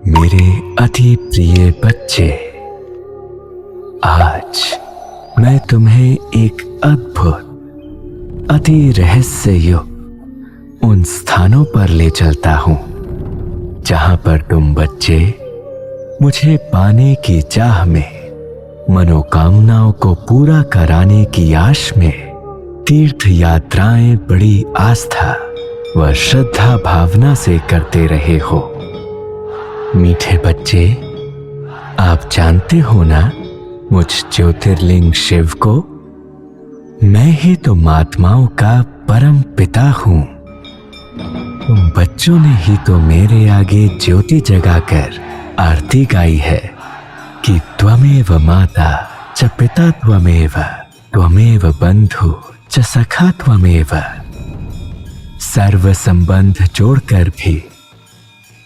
मेरे अति प्रिय बच्चे, आज मैं तुम्हें एक अद्भुत, अति रहस्ययुक्त उन स्थानों पर ले चलता हूं जहां पर तुम बच्चे मुझे पाने की चाह में, मनोकामनाओं को पूरा कराने की आश में तीर्थ यात्राएं बड़ी आस्था व श्रद्धा भावना से करते रहे हो। मीठे बच्चे, आप जानते हो ना मुझ ज्योतिर्लिंग शिव को? मैं ही तो महात्माओं का परम पिता हूं। तुम बच्चों ने ही तो मेरे आगे ज्योति जगाकर आरती गाई है कि त्वमेव माता च पिता त्वमेव, त्वमेव बंधु च सखा त्वमेव। सर्व संबंध जोड़कर भी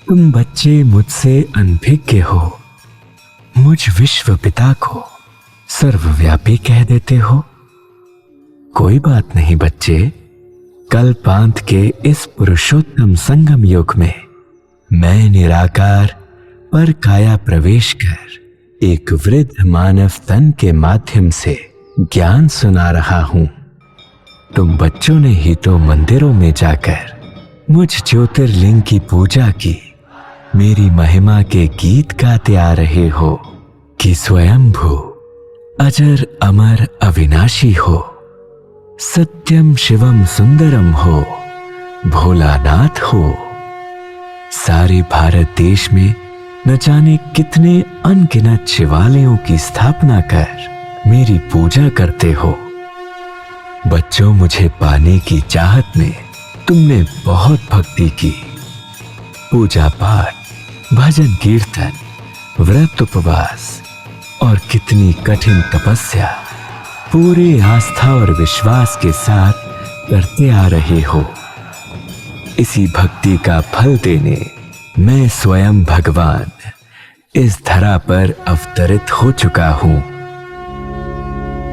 तुम बच्चे मुझसे अनभिज्ञ हो। मुझ विश्व पिता को सर्वव्यापी कह देते हो। कोई बात नहीं बच्चे, कल्पांत के इस पुरुषोत्तम संगम युग में मैं निराकार पर काया प्रवेश कर एक वृद्ध मानव तन के माध्यम से ज्ञान सुना रहा हूं। तुम बच्चों ने ही तो मंदिरों में जाकर मुझ ज्योतिर्लिंग की पूजा की, मेरी महिमा के गीत गाते आ रहे हो कि स्वयंभू अजर अमर अविनाशी हो, सत्यम शिवम सुंदरम हो, भोलानाथ हो। सारे भारत देश में न जाने कितने अनगिनत शिवालयों की स्थापना कर मेरी पूजा करते हो। बच्चों, मुझे पाने की चाहत में तुमने बहुत भक्ति की। पूजा पाठ, भजन कीर्तन, व्रत उपवास और कितनी कठिन तपस्या पूरे आस्था और विश्वास के साथ करते आ रहे हो। इसी भक्ति का फल देने मैं स्वयं भगवान इस धरा पर अवतरित हो चुका हूं।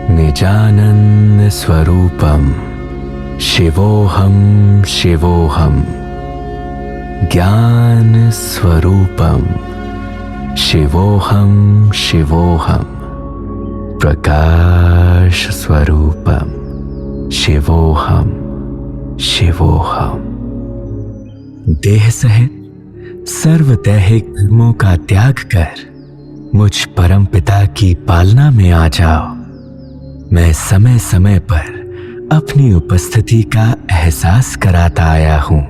निजानंद स्वरूपम शिवोहम शिवोहम, ज्ञान स्वरूपम शिवोहम शिवोहम, प्रकाश स्वरूपम शिवोहम शिवोहम। देह सहित सर्वदैहिक धर्मों का त्याग कर मुझ परम पिता की पालना में आ जाओ। मैं समय समय पर अपनी उपस्थिति का एहसास कराता आया हूं।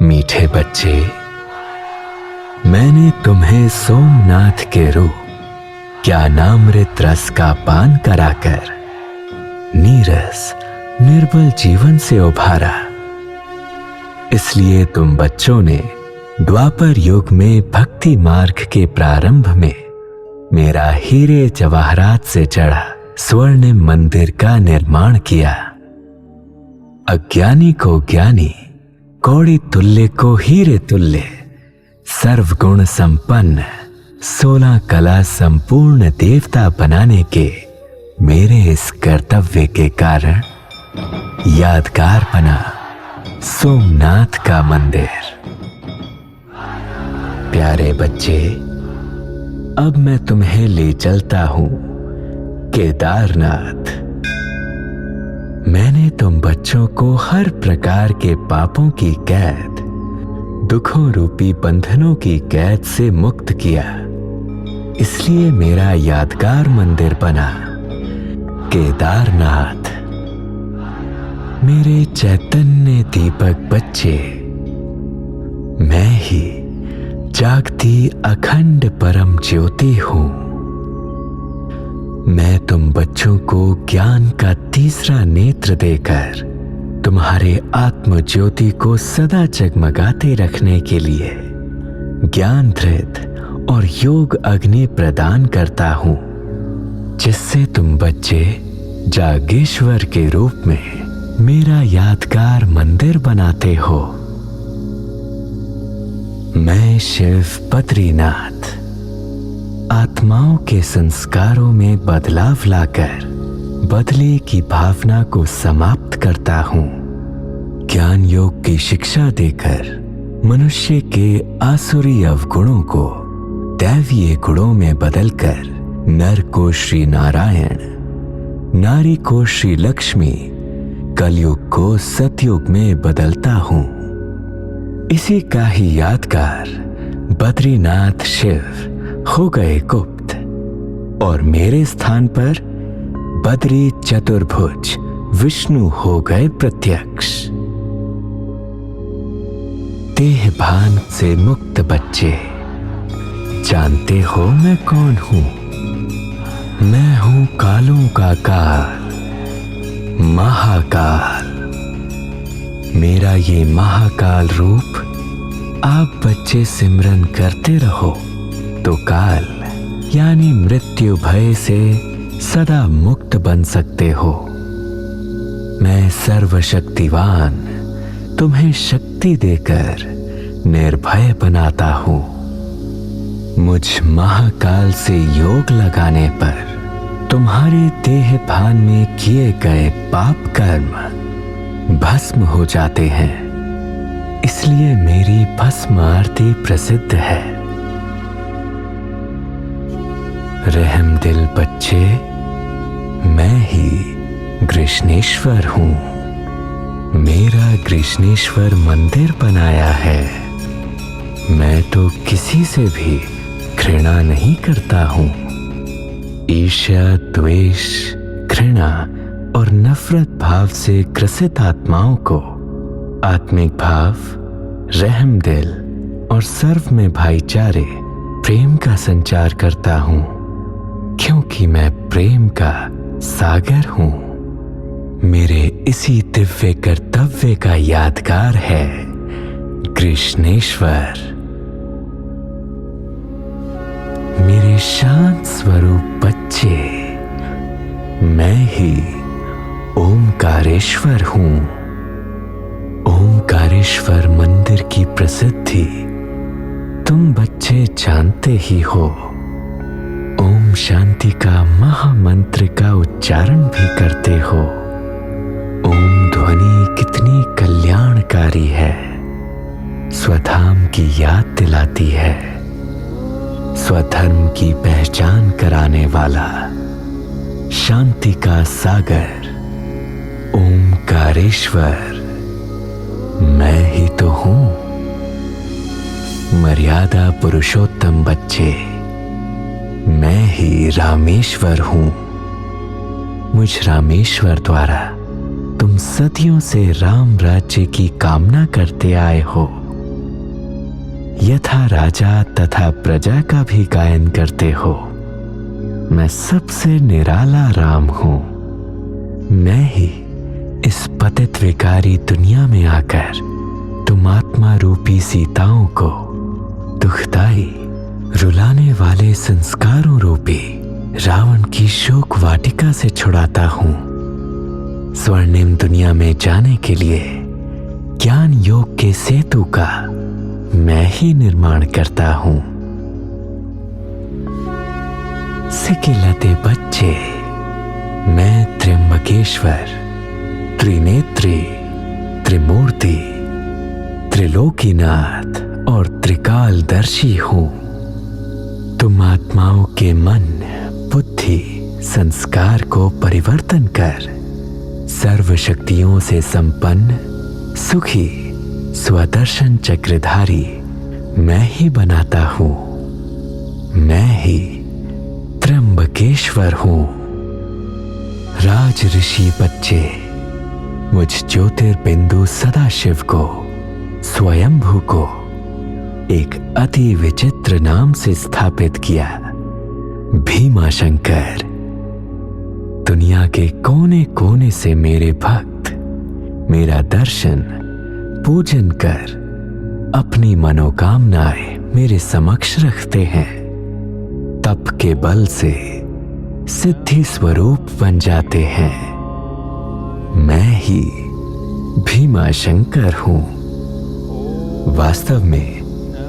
मीठे बच्चे, मैंने तुम्हें सोमनाथ के रूप ज्ञानामृत रस का पान कराकर नीरस निर्बल जीवन से उभारा। इसलिए तुम बच्चों ने द्वापर युग में भक्ति मार्ग के प्रारंभ में मेरा हीरे जवाहरात से जड़ा स्वर्णिम मंदिर का निर्माण किया। अज्ञानी को ज्ञानी, कौड़ी तुल्य को हीरे तुल्य, सर्वगुण संपन्न 16 कला संपूर्ण देवता बनाने के मेरे इस कर्तव्य के कारण यादगार बना सोमनाथ का मंदिर। प्यारे बच्चे, अब मैं तुम्हें ले चलता हूं केदारनाथ। मैंने तुम बच्चों को हर प्रकार के पापों की कैद, दुखों रूपी बंधनों की कैद से मुक्त किया। इसलिए मेरा यादगार मंदिर बना केदारनाथ। मेरे चैतन्य दीपक बच्चे, मैं ही जागती अखंड परम ज्योति हूं। मैं तुम बच्चों को ज्ञान का तीसरा नेत्र देकर तुम्हारे आत्म ज्योति को सदा जगमगाते रखने के लिए ज्ञान धृत और योग अग्नि प्रदान करता हूं, जिससे तुम बच्चे जागेश्वर के रूप में मेरा यादगार मंदिर बनाते हो। मैं शिव बद्रीनाथ आत्माओं के संस्कारों में बदलाव लाकर बदले की भावना को समाप्त करता हूँ। ज्ञान योग की शिक्षा देकर मनुष्य के आसुरी अवगुणों को दैवीय गुणों में बदलकर नर को श्री नारायण, नारी को श्री लक्ष्मी, कलयुग को सतयुग में बदलता हूँ। इसी का ही यादगार बद्रीनाथ शिव हो गए गुप्त और मेरे स्थान पर बद्री चतुर्भुज विष्णु हो गए प्रत्यक्ष। देह भान से मुक्त बच्चे, जानते हो मैं कौन हूं? मैं हूं कालों का काल, महाकाल। मेरा ये महाकाल रूप आप बच्चे सिमरन करते रहो तो काल यानी मृत्यु भय से सदा मुक्त बन सकते हो। मैं सर्वशक्तिवान तुम्हें शक्ति देकर निर्भय बनाता हूं। मुझ महाकाल से योग लगाने पर तुम्हारे देह भान में किए गए पाप कर्म भस्म हो जाते हैं। इसलिए मेरी भस्म आरती प्रसिद्ध है। रहम दिल बच्चे, मैं ही कृष्णेश्वर हूं। मेरा कृष्णेश्वर मंदिर बनाया है। मैं तो किसी से भी घृणा नहीं करता हूं। ईर्ष्या, द्वेष, घृणा और नफरत भाव से ग्रसित आत्माओं को आत्मिक भाव, रहम दिल और सर्व में भाईचारे, प्रेम का संचार करता हूं, क्योंकि मैं प्रेम का सागर हूं। मेरे इसी दिव्य कर्तव्य का यादगार है कृष्णेश्वर। मेरे शांत स्वरूप बच्चे, मैं ही ओमकारेश्वर हूं। ओमकारेश्वर मंदिर की प्रसिद्धि तुम बच्चे जानते ही हो। ओम शांति का महामंत्र का उच्चारण भी करते हो। ओम ध्वनि कितनी कल्याणकारी है, स्वधाम की याद दिलाती है। स्वधर्म की पहचान कराने वाला शांति का सागर ओमकारेश्वर मैं ही तो हूं। मर्यादा पुरुषोत्तम बच्चे, मैं ही रामेश्वर हूं। मुझ रामेश्वर द्वारा तुम सदियों से राम राज्य की कामना करते आए हो। यथा राजा तथा प्रजा का भी गायन करते हो। मैं सबसे निराला राम हूं। मैं ही इस पतित विकारी दुनिया में आकर तुम आत्मा रूपी सीताओं को दुखदाई, रुलाने वाले संस्कारों रूपी रावण की शोक वाटिका से छुड़ाता हूं। स्वर्णिम दुनिया में जाने के लिए ज्ञान योग के सेतु का मैं ही निर्माण करता हूं। सिकिलते बच्चे, मैं त्र्यंबकेश्वर, त्रिनेत्री, त्रिमूर्ति, त्रिलोकीनाथ और त्रिकालदर्शी हूं। तुम आत्माओं के मन, बुद्धि, संस्कार को परिवर्तन कर सर्व शक्तियों से संपन्न, सुखी, स्वदर्शन चक्रधारी मैं ही बनाता हूं। मैं ही त्र्यंबकेश्वर हूं। राज ऋषि बच्चे, मुझ ज्योतिर्बिंदु सदाशिव को, स्वयंभू को एक अति विचित्र नाम से स्थापित किया, भीमाशंकर। दुनिया के कोने कोने से मेरे भक्त मेरा दर्शन, पूजन कर अपनी मनोकामनाएं मेरे समक्ष रखते हैं। तप के बल से सिद्धि स्वरूप बन जाते हैं। मैं ही भीमाशंकर हूं। वास्तव में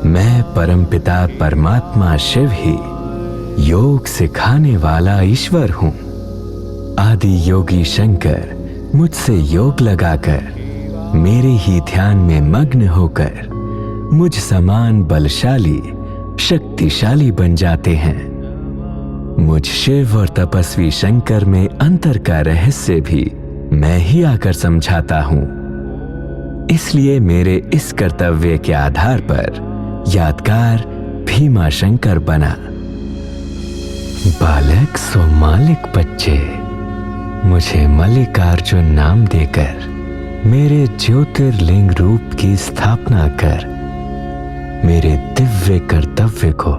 मैं परमपिता परमात्मा शिव ही योग सिखाने वाला ईश्वर हूं। आदि योगी शंकर मुझसे योग लगाकर मेरे ही ध्यान में मग्न होकर मुझ समान बलशाली शक्तिशाली बन जाते हैं। मुझ शिव और तपस्वी शंकर में अंतर का रहस्य भी मैं ही आकर समझाता हूं। इसलिए मेरे इस कर्तव्य के आधार पर यादगार भीमा शंकर बना। बालक सो मालिक बच्चे, मुझे मल्लिकार्जुन नाम देकर मेरे ज्योतिर्लिंग रूप की स्थापना कर मेरे दिव्य कर्तव्य को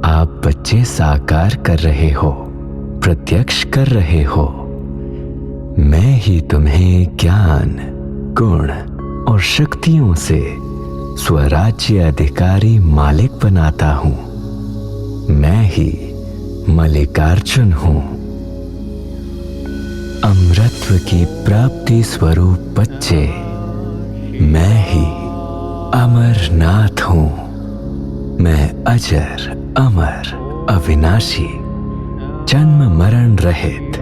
आप बच्चे साकार कर रहे हो, प्रत्यक्ष कर रहे हो। मैं ही तुम्हें ज्ञान, गुण और शक्तियों से स्वराज्य अधिकारी मालिक बनाता हूं। मैं ही मल्लिकार्जुन हूं। अमरत्व की प्राप्ति स्वरूप बच्चे, मैं ही अमरनाथ हूं। मैं अजर, अमर, अविनाशी, जन्म मरण रहित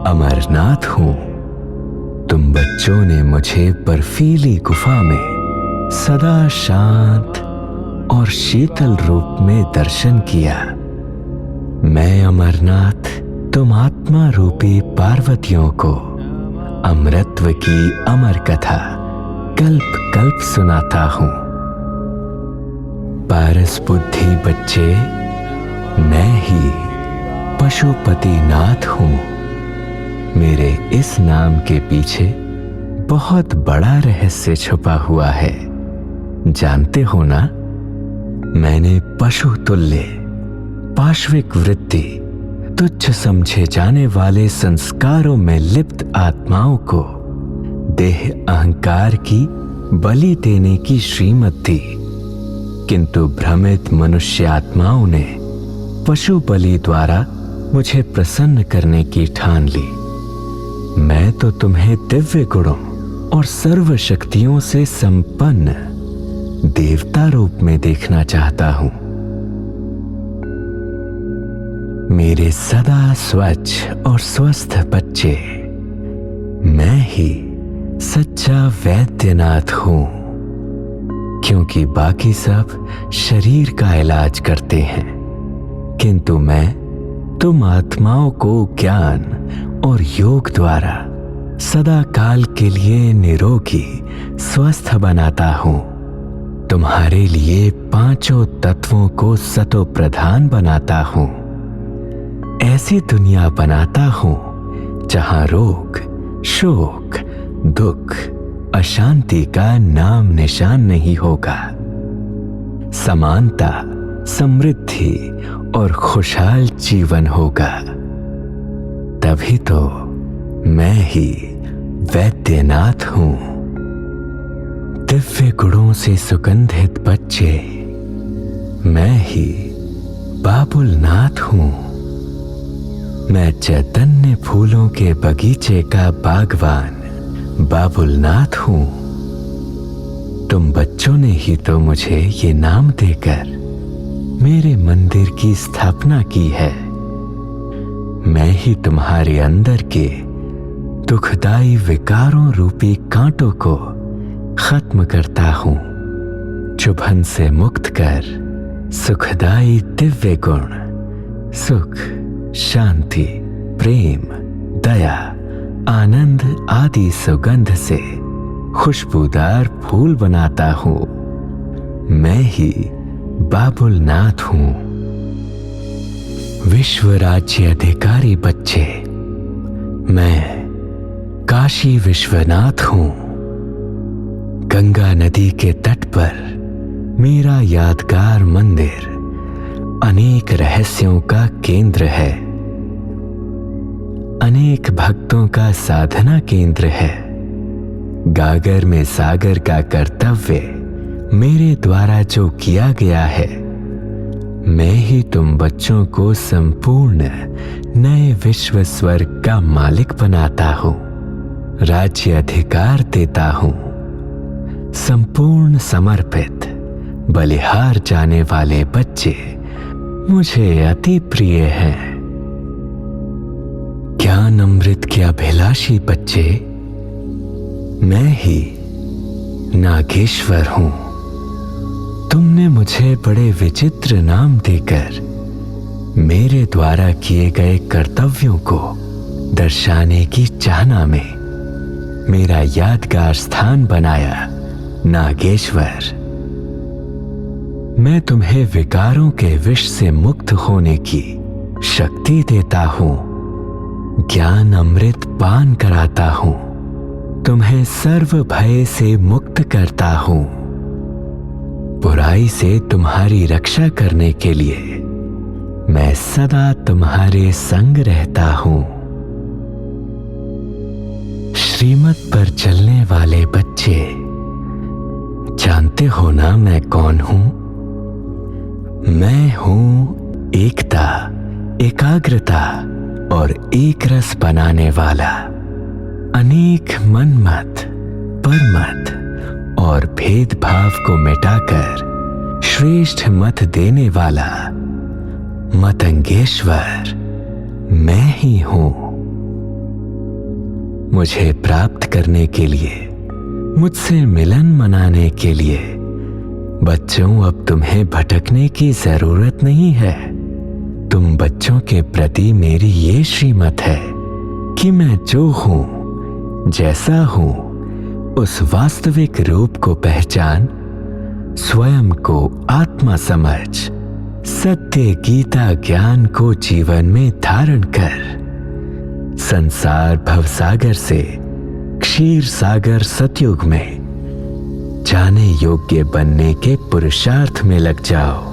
अमरनाथ हूं। तुम बच्चों ने मुझे बर्फीली गुफा में सदा शांत और शीतल रूप में दर्शन किया। मैं अमरनाथ तुम आत्मा रूपी पार्वतियों को अमरत्व की अमर कथा कल्प कल्प सुनाता हूं। पारस बुद्धि बच्चे, मैं ही पशुपति नाथ हूं। मेरे इस नाम के पीछे बहुत बड़ा रहस्य छुपा हुआ है, जानते हो ना? मैंने पशु तुल्य, पाश्विक वृत्ति, तुच्छ समझे जाने वाले संस्कारों में लिप्त आत्माओं को देह अहंकार की बलि देने की श्रीमत दी, किंतु भ्रमित मनुष्य आत्माओं ने पशु बलि द्वारा मुझे प्रसन्न करने की ठान ली। मैं तो तुम्हें दिव्य गुणों और सर्व शक्तियों से संपन्न देवता रूप में देखना चाहता हूं। मेरे सदा स्वच्छ और स्वस्थ बच्चे, मैं ही सच्चा वैद्यनाथ हूं। क्योंकि बाकी सब शरीर का इलाज करते हैं, किंतु मैं तुम आत्माओं को ज्ञान और योग द्वारा सदा काल के लिए निरोगी स्वस्थ बनाता हूं। तुम्हारे लिए पांचों तत्वों को सतो प्रधान बनाता हूं। ऐसी दुनिया बनाता हूं जहां रोग, शोक, दुख, अशांति का नाम निशान नहीं होगा। समानता, समृद्धि और खुशहाल जीवन होगा। तभी तो मैं ही वैद्यनाथ हूं। दिव्य गुणों से सुगंधित बच्चे, मैं ही बाबुलनाथ हूं। मैं चैतन्य फूलों के बगीचे का बागवान बाबुलनाथ हूं। तुम बच्चों ने ही तो मुझे ये नाम देकर मेरे मंदिर की स्थापना की है। मैं ही तुम्हारे अंदर के दुखदाई विकारों रूपी कांटों को खत्म करता हूं। चुभन से मुक्त कर सुखदाई दिव्य गुण, सुख, शांति, प्रेम, दया, आनंद आदि सुगंध से खुशबूदार फूल बनाता हूं। मैं ही बाबुलनाथ हूं। विश्व राज्य अधिकारी बच्चे, मैं काशी विश्वनाथ हूं। गंगा नदी के तट पर मेरा यादगार मंदिर अनेक रहस्यों का केंद्र है, अनेक भक्तों का साधना केंद्र है। गागर में सागर का कर्तव्य मेरे द्वारा जो किया गया है, मैं ही तुम बच्चों को संपूर्ण नए विश्व स्वर्ग का मालिक बनाता हूं, राज्य अधिकार देता हूं। संपूर्ण समर्पित बलिहार जाने वाले बच्चे मुझे अति प्रिय हैं। ज्ञान अमृत के अभिलाषी बच्चे, मैं ही नागेश्वर हूं। तुमने मुझे बड़े विचित्र नाम देकर मेरे द्वारा किए गए कर्तव्यों को दर्शाने की चाहना में मेरा यादगार स्थान बनाया नागेश्वर। मैं तुम्हें विकारों के विष से मुक्त होने की शक्ति देता हूं, ज्ञान अमृत पान कराता हूं, तुम्हें सर्व भय से मुक्त करता हूं। बुराई से तुम्हारी रक्षा करने के लिए मैं सदा तुम्हारे संग रहता हूं। श्रीमत पर चलने वाले बच्चे, जानते हो ना मैं कौन हूं? मैं हूं एकता, एकाग्रता और एक रस बनाने वाला, अनेक मनमत, परमत और भेदभाव को मिटाकर श्रेष्ठ मत देने वाला मतंगेश्वर मैं ही हूं। मुझे प्राप्त करने के लिए, मुझसे मिलन मनाने के लिए बच्चों, अब तुम्हें भटकने की जरूरत नहीं है। तुम बच्चों के प्रति मेरी ये श्रीमत है कि मैं जो हूं, जैसा हूं, उस वास्तविक रूप को पहचान, स्वयं को आत्मा समझ, सत्य गीता ज्ञान को जीवन में धारण कर संसार भवसागर से क्षीर सागर सतयुग में जाने योग्य बनने के पुरुषार्थ में लग जाओ।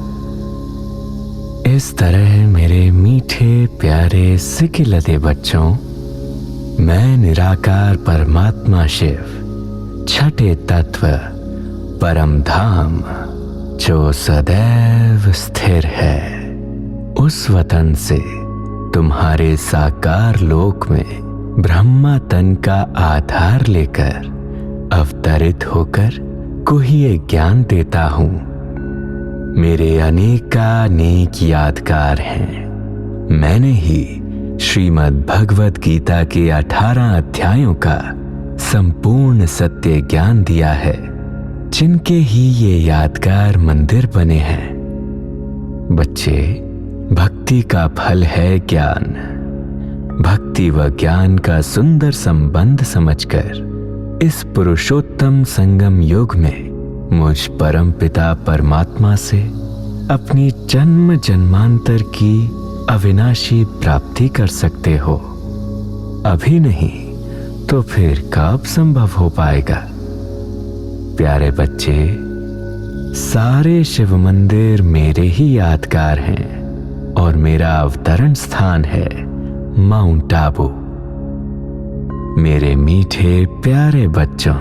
इस तरह मेरे मीठे प्यारे सिकिलते बच्चों, मैं निराकार परमात्मा शिव, छठे तत्व परम धाम, जो सदैव स्थिर है, उस वतन से तुम्हारे साकार लोक में ब्रह्मा तन का आधार लेकर अवतरित होकर को ही ये ज्ञान देता हूं। मेरे अनेक यादगार हैं। मैंने ही श्रीमद् भगवत गीता के 18 अध्यायों का संपूर्ण सत्य ज्ञान दिया है, जिनके ही ये यादगार मंदिर बने हैं। बच्चे, भक्ति का फल है ज्ञान। भक्ति व ज्ञान का सुंदर संबंध समझकर इस पुरुषोत्तम संगम युग में मुझ परम पिता परमात्मा से अपनी जन्म जन्मांतर की अविनाशी प्राप्ति कर सकते हो। अभी नहीं तो फिर कब संभव हो पाएगा? प्यारे बच्चे, सारे शिव मंदिर मेरे ही यादगार हैं और मेरा अवतरण स्थान है माउंट आबू। मेरे मीठे प्यारे बच्चों,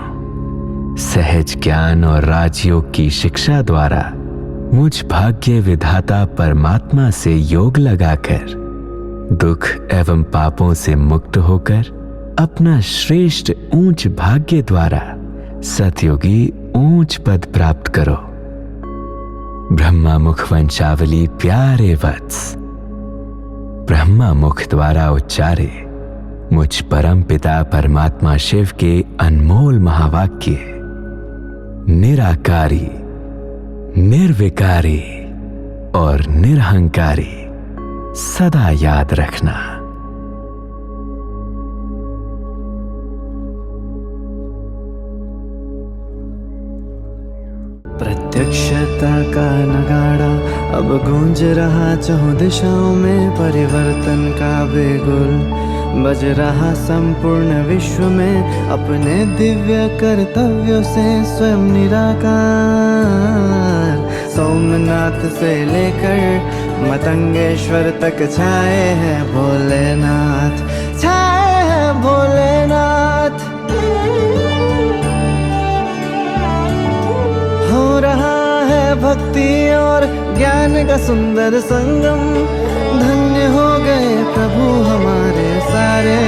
सहज ज्ञान और राजयोग की शिक्षा द्वारा मुझ भाग्य विधाता परमात्मा से योग लगाकर दुख एवं पापों से मुक्त होकर अपना श्रेष्ठ ऊंच भाग्य द्वारा सतयोगी ऊंच पद प्राप्त करो। ब्रह्मा मुख वंशावली प्यारे वत्स, ब्रह्मा मुख द्वारा उच्चारे मुझ परम पिता परमात्मा शिव के अनमोल महावाक्य निराकारी, निर्विकारी और निरहंकारी सदा याद रखना। प्रत्यक्षता का नगाड़ा अब गूंज रहा चहुं दिशाओं में, परिवर्तन का बिगुल बज रहा संपूर्ण विश्व में। अपने दिव्य कर्तव्यों से स्वयं निराकार, सोमनाथ से लेकर मतंगेश्वर तक छाए हैं भोलेनाथ, छाए हैं भोलेनाथ। हो रहा है भक्ति और ज्ञान का सुंदर संगम, धन्य हो गए प्रभु हमारे सारे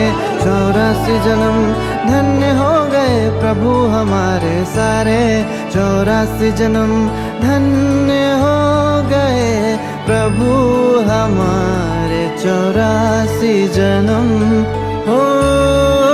84 जन्म, धन्य हो गए प्रभु हमारे सारे 84 जन्म, धन्य हो गए प्रभु हमारे 84 जन्म। ओ